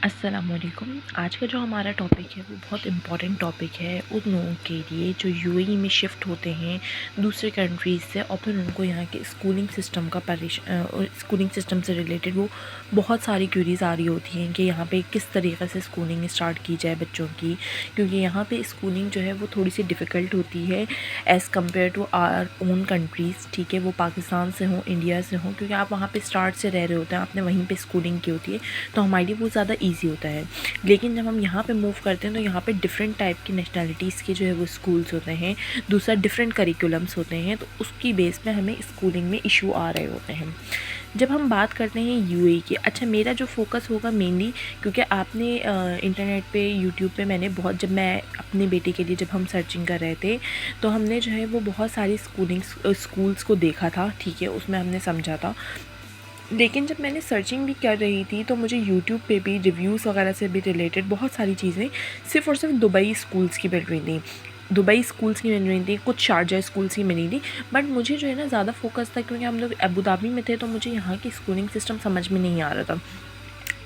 अस्सलामुअलैकुम। आज का जो हमारा टॉपिक है वो बहुत इम्पॉर्टेंट टॉपिक है उन लोगों के लिए जो यूएई में शिफ्ट होते हैं दूसरे कंट्रीज़ से, और फिर उनको यहाँ के स्कूलिंग सिस्टम का स्कूलिंग सिस्टम से रिलेटेड वो बहुत सारी क्यूरीज़ आ रही होती हैं कि यहाँ पे किस तरीक़े से स्कूलिंग स्टार्ट की जाए बच्चों की, क्योंकि यहाँ पे स्कूलिंग जो है वो थोड़ी सी डिफ़िकल्ट होती है as compare to our own countries. ठीक है, वो पाकिस्तान से हों, इंडिया से हों, क्योंकि आप वहाँ पे स्टार्ट से रह रहे होते हैं, आपने वहीं पे स्कूलिंग की होती है, तो हमारे लिए वो ज़्यादा ईजी होता है। लेकिन जब हम यहाँ पे मूव करते हैं तो यहाँ पे डिफरेंट टाइप की नेशनलिटीज़ के जो है वो स्कूल्स होते हैं, दूसरा डिफरेंट करिकुलम्स होते हैं, तो उसकी बेस पे हमें स्कूलिंग में इशू आ रहे होते हैं। जब हम बात करते हैं यूएई की, अच्छा मेरा जो फोकस होगा मेनली, क्योंकि आपने इंटरनेट पे यूट्यूब पे मैंने बहुत, जब मैं अपने बेटे के लिए जब हम सर्चिंग कर रहे थे तो हमने जो है वो बहुत सारी स्कूल्स को देखा था। ठीक है, उसमें हमने समझा था, लेकिन जब मैंने सर्चिंग भी कर रही थी तो मुझे यूट्यूब पे भी रिव्यूज़ वगैरह से भी रिलेटेड बहुत सारी चीज़ें सिर्फ़ और सिर्फ दुबई स्कूल्स की मिल रही थी, दुबई स्कूल्स की मिल रही थी, कुछ शारजा स्कूल्स की मिली थी। बट मुझे जो है ना ज़्यादा फोकस था, क्योंकि हम लोग अबू धाबी में थे, तो मुझे यहाँ की स्कूलिंग सिस्टम समझ में नहीं आ रहा था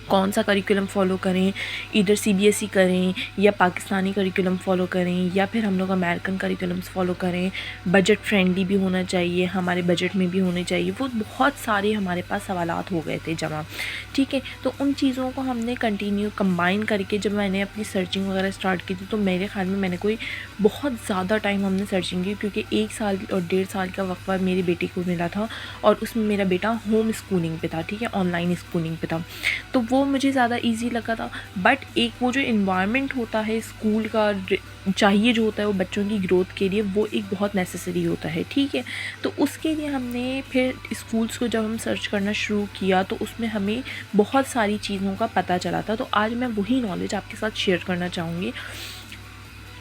कौन सा करिकुलम फ़ॉलो करें, इधर सीबीएसई करें या पाकिस्तानी करिकुलम फ़ॉलो करें या फिर हम लोग अमेरिकन करिकुलम्स फ़ॉलो करें। बजट फ्रेंडली भी होना चाहिए, हमारे बजट में भी होने चाहिए, वो बहुत सारे हमारे पास सवालात हो गए थे जमा। ठीक है, तो उन चीज़ों को हमने कंटिन्यू कंबाइन करके जब मैंने अपनी सर्चिंग वगैरह स्टार्ट की थी, तो मेरे ख्याल में मैंने कोई बहुत ज़्यादा टाइम हमने सर्चिंग की, क्योंकि 1 साल और 1.5 साल का वक्फा मेरे बेटे को मिला था और उसमें मेरा बेटा होम स्कूलिंग पे था। ठीक है, ऑनलाइन स्कूलिंग पे था, तो वो मुझे ज़्यादा इजी लगा था। बट एक वो जो इन्वायरमेंट होता है स्कूल का चाहिए जो होता है वो बच्चों की ग्रोथ के लिए, वो एक बहुत नेसेसरी होता है। ठीक है, तो उसके लिए हमने फिर स्कूल्स को जब हम सर्च करना शुरू किया तो उसमें हमें बहुत सारी चीज़ों का पता चला था। तो आज मैं वही नॉलेज आपके साथ शेयर करना चाहूँगी।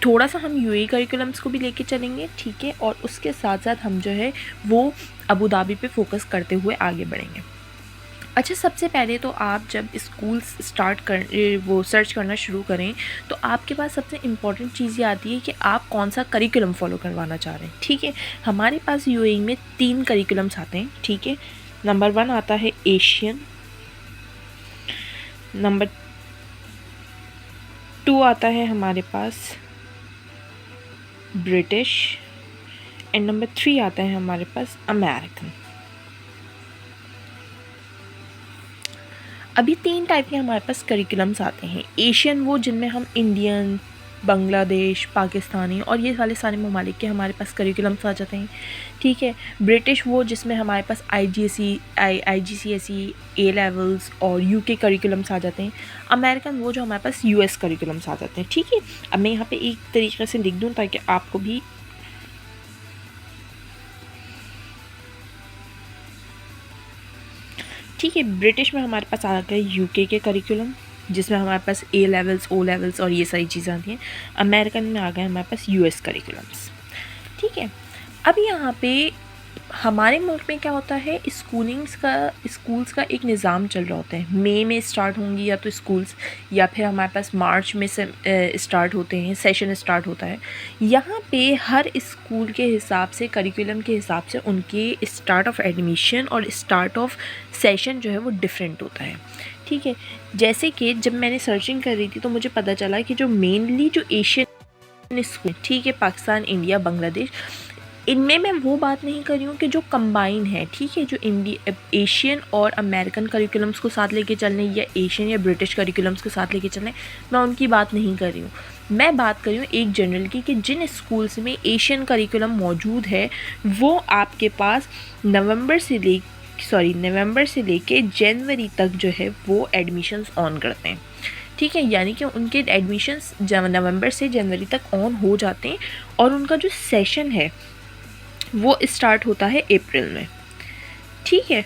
थोड़ा सा हम यूएई करिकुलम्स को भी लेके चलेंगे, ठीक है, और उसके साथ साथ हम जो है वो अबू धाबी पे फोकस करते हुए आगे बढ़ेंगे। अच्छा, सबसे पहले तो आप जब स्कूल्स स्टार्ट कर वो सर्च करना शुरू करें तो आपके पास सबसे इम्पॉर्टेंट चीज़ ये आती है कि आप कौन सा करिकुलम फॉलो करवाना चाह रहे हैं। ठीक है, हमारे पास यूएई में 3 करिकुलम्स आते हैं। ठीक है, नंबर 1 आता है एशियन, नंबर 2 आता है हमारे पास ब्रिटिश, एंड नंबर 3 आता है हमारे पास अमेरिकन। अभी 3 टाइप के हमारे पास करिकुलम्स आते हैं। एशियन वो जिनमें हम इंडियन, बांग्लादेश, पाकिस्तानी और ये सारे ममालिक के हमारे पास करिकुलम्स आ जाते हैं। ठीक है, ब्रिटिश वो जिसमें हमारे पास आईजीसीएसई, ए लेवल्स और यूके करिकुलम्स आ जाते हैं। अमेरिकन वो जो हमारे पास यूएस करिकुलम्स आ जाते हैं। ठीक है, अब मैं यहाँ पे एक तरीके से लिख दूँ ताकि आपको भी ठीक है। ब्रिटिश में हमारे पास आ गए यूके के करिकुलम, जिसमें हमारे पास ए लेवल्स, ओ लेवल्स और ये सारी चीज़ें आती हैं। अमेरिकन में आ गए हमारे पास यूएस करिकुलम्स। ठीक है, अब यहाँ पे हमारे मुल्क में क्या होता है, स्कूल्स का एक निज़ाम चल रहा होता है। मई में स्टार्ट होंगी या तो स्कूल्स, या फिर हमारे पास मार्च में से स्टार्ट होते हैं, सेशन स्टार्ट होता है। यहाँ पे हर स्कूल के हिसाब से, करिकुलम के हिसाब से उनके स्टार्ट ऑफ एडमिशन और स्टार्ट ऑफ सेशन जो है वो डिफरेंट होता है। ठीक है, जैसे कि जब मैंने सर्चिंग कर रही थी तो मुझे पता चला कि जो मेनली जो एशियन स्कूल, ठीक है, पाकिस्तान, इंडिया, बांग्लादेश, इनमें मैं वो बात नहीं कर रही हूँ कि जो कंबाइन है। ठीक है, जो एशियन और अमेरिकन करिकुलम्स को साथ लेके चलने या एशियन या ब्रिटिश करिकुलम्स को साथ लेके चलने, मैं उनकी बात नहीं कर रही हूँ। मैं बात कर रही हूँ एक जनरल की, कि जिन स्कूल्स में एशियन करिकुलम मौजूद है वो आपके पास नवंबर से लेके जनवरी तक जो है वो एडमिशन्स ऑन करते हैं। ठीक है, यानी कि उनके एडमिशन्स नवंबर से जनवरी तक ऑन हो जाते हैं और उनका जो सेशन है वो स्टार्ट होता है अप्रैल में। ठीक है,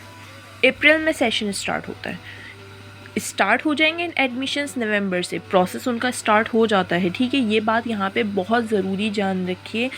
अप्रैल में सेशन स्टार्ट होता है, स्टार्ट हो जाएंगे एडमिशन्स नवंबर से, प्रोसेस उनका स्टार्ट हो जाता है। ठीक है, ये बात यहाँ पे बहुत ज़रूरी जान रखिए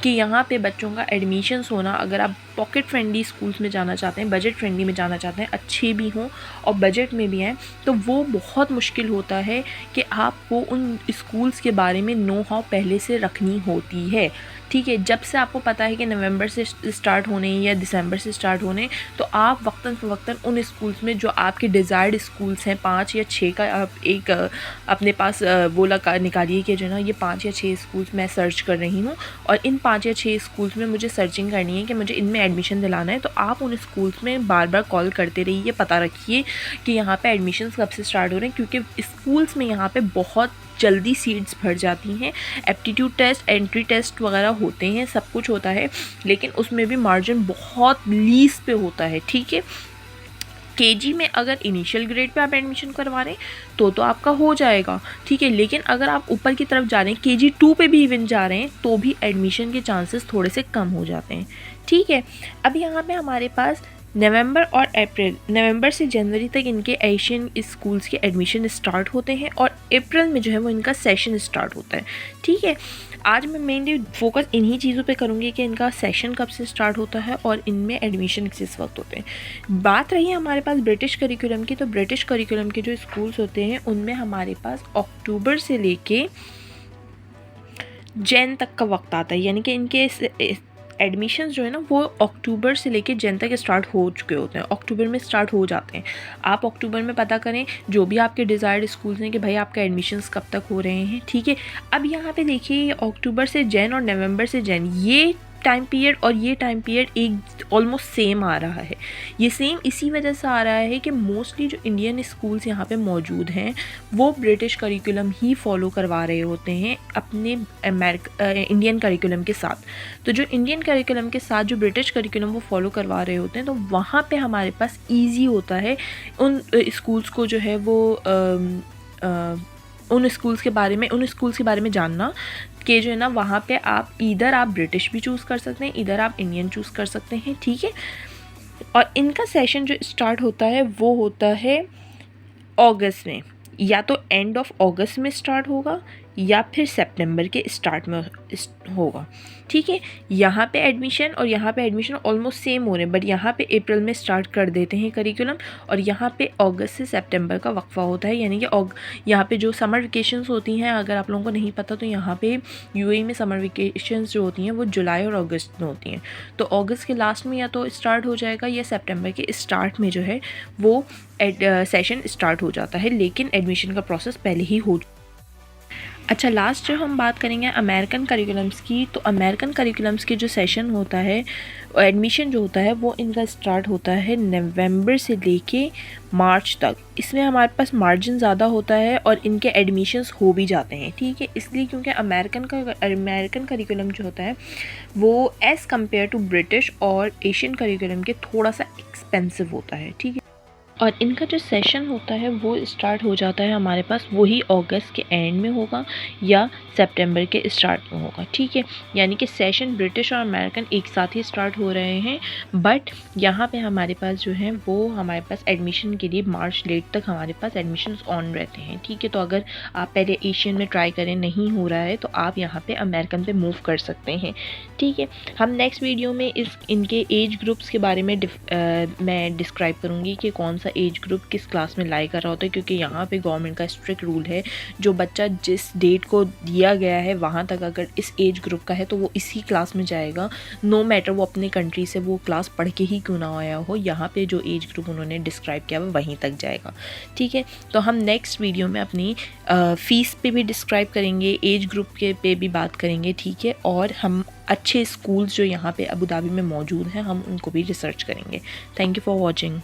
कि यहाँ पे बच्चों का एडमिशन्स होना, अगर आप पॉकेट फ्रेंडली स्कूल्स में जाना चाहते हैं, बजट फ्रेंडली में जाना चाहते हैं, अच्छे भी हों और बजट में भी हैं, तो वो बहुत मुश्किल होता है कि आपको उन स्कूल्स के बारे में नो हाउ पहले से रखनी होती है। ठीक है, जब से आपको पता है कि नवंबर से स्टार्ट होने या दिसंबर से स्टार्ट होने, तो आप वक्तन फ़वक्तन उन स्कूल्स में जो आपके डिज़ायर्ड स्कूल्स हैं 5 या 6 का आप एक अपने पास वो निकालिए कि जो ना ये 5 या 6 स्कूल्स मैं सर्च कर रही हूँ और इन 5 या 6 स्कूल्स में मुझे सर्चिंग करनी है कि मुझे इनमें एडमिशन दिलाना है। तो आप उन स्कूल्स में बार बार कॉल करते रहिए, पता रखिए कि यहाँ पे एडमिशन्स कब से स्टार्ट हो रहे हैं, क्योंकि स्कूल्स में यहाँ पे बहुत जल्दी सीट्स भर जाती हैं। एप्टीट्यूड टेस्ट, एंट्री टेस्ट वगैरह होते हैं, सब कुछ होता है, लेकिन उसमें भी मार्जिन बहुत लीस्ट पे होता है। ठीक है, केजी में अगर इनिशियल ग्रेड पे आप एडमिशन करवा रहे हैं तो आपका हो जाएगा। ठीक है, लेकिन अगर आप ऊपर की तरफ जा रहे हैं, केजी 2 पे भी इवन जा रहे हैं, तो भी एडमिशन के चांसेस थोड़े से कम हो जाते हैं। ठीक है, अब यहाँ पे हमारे पास नवंबर और अप्रैल, नवंबर से जनवरी तक इनके एशियन स्कूल्स के एडमिशन स्टार्ट होते हैं और अप्रैल में जो है वो इनका सेशन स्टार्ट होता है। ठीक है, आज मैं मेनली फोकस इन्हीं चीज़ों पे करूँगी कि इनका सेशन कब से स्टार्ट होता है और इनमें एडमिशन किस वक्त होते हैं। बात रही है हमारे पास ब्रिटिश करिकुलम की, तो ब्रिटिश करिकुलम के जो स्कूल्स होते हैं उनमें हमारे पास अक्टूबर से लेके जैन तक का वक्त आता है, यानी कि इनके एडमिशन्स जो है ना वो अक्टूबर से लेके जन तक स्टार्ट हो चुके होते हैं, अक्टूबर में स्टार्ट हो जाते हैं। आप अक्टूबर में पता करें जो भी आपके डिज़ायर्ड स्कूल्स हैं कि भाई आपका एडमिशन्स कब तक हो रहे हैं। ठीक है, अब यहाँ पे देखिए अक्टूबर से जैन और नवंबर से जैन, ये टाइम पीरियड और ये टाइम पीरियड एक ऑलमोस्ट सेम आ रहा है। ये सेम इसी वजह से आ रहा है कि मोस्टली जो इंडियन स्कूल्स यहाँ पे मौजूद हैं वो ब्रिटिश करिकुलम ही फॉलो करवा रहे होते हैं अपने इंडियन करिकुलम के साथ। तो जो इंडियन करिकुलम के साथ जो ब्रिटिश करिकुलम वो फॉलो करवा रहे होते हैं, तो वहाँ पे हमारे पास ईजी होता है उन स्कूल्स को जो है वो उन स्कूल्स के बारे में जानना कि जो है ना वहाँ पे आप इधर आप ब्रिटिश भी चूज़ कर सकते हैं, इधर आप इंडियन चूज़ कर सकते हैं। ठीक है, और इनका सेशन जो स्टार्ट होता है वो होता है अगस्त में, या तो एंड ऑफ अगस्त में स्टार्ट होगा या फिर सितंबर के स्टार्ट में होगा। ठीक है, यहाँ पे एडमिशन और यहाँ पे एडमिशन ऑलमोस्ट सेम हो रहे हैं, बट यहाँ पे अप्रैल में स्टार्ट कर देते हैं करिकुलम और यहाँ पे अगस्त से सितंबर का वक्फा होता है, यानी कि यहाँ पे जो समर वेकेशंस होती हैं, अगर आप लोगों को नहीं पता तो यहाँ पे यूएई में समर वेकेशंस जो होती हैं वो जुलाई और अगस्त में होती हैं। तो अगस्त के लास्ट में या तो स्टार्ट हो जाएगा या सितंबर के स्टार्ट में जो है वो सेशन स्टार्ट हो जाता है, लेकिन एडमिशन का प्रोसेस पहले ही हो। अच्छा, लास्ट जो हम बात करेंगे अमेरिकन करिकुलम्स की, तो अमेरिकन करिकुलम्स के जो सेशन होता है, एडमिशन जो होता है वो इनका स्टार्ट होता है नवंबर से लेके मार्च तक। इसमें हमारे पास मार्जिन ज़्यादा होता है और इनके एडमिशन्स हो भी जाते हैं। ठीक है, इसलिए क्योंकि अमेरिकन करिकुलम जो होता है वो एज़ कम्पेयर टू ब्रिटिश और एशियन करिकुलम के थोड़ा सा एक्सपेंसिव होता है। ठीक है, और इनका जो सेशन होता है वो स्टार्ट हो जाता है हमारे पास वही अगस्त के एंड में होगा या सितंबर के स्टार्ट में होगा। ठीक है, यानी कि सेशन ब्रिटिश और अमेरिकन एक साथ ही स्टार्ट हो रहे हैं, बट यहाँ पे हमारे पास जो है वो हमारे पास एडमिशन के लिए मार्च लेट तक हमारे पास एडमिशन्स ऑन रहते हैं। ठीक है, तो अगर आप पहले एशियन में ट्राई करें, नहीं हो रहा है, तो आप यहाँ पर अमेरिकन पे मूव कर सकते हैं। ठीक है, हम नेक्स्ट वीडियो में इनके एज ग्रुप्स के बारे में मैं डिस्क्राइब करूँगी कि कौन सा एज ग्रुप किस क्लास में लाई कर रहा होता है, क्योंकि यहाँ पे गवर्नमेंट का स्ट्रिक्ट रूल है, जो बच्चा जिस डेट को दिया गया है वहाँ तक अगर इस एज ग्रुप का है तो वो इसी क्लास में जाएगा, नो मैटर वो अपने कंट्री से वो क्लास पढ़ के ही क्यों ना आया हो। यहाँ पे जो एज ग्रुप उन्होंने डिस्क्राइब किया वो वहीं तक जाएगा। ठीक है, तो हम नेक्स्ट वीडियो में अपनी फ़ीस पे भी डिस्क्राइब करेंगे, एज ग्रुप के पे भी बात करेंगे। ठीक है, और हम अच्छे स्कूल्स जो यहाँ पे अबू धाबी में मौजूद हैं हम उनको भी रिसर्च करेंगे। Thank you for watching.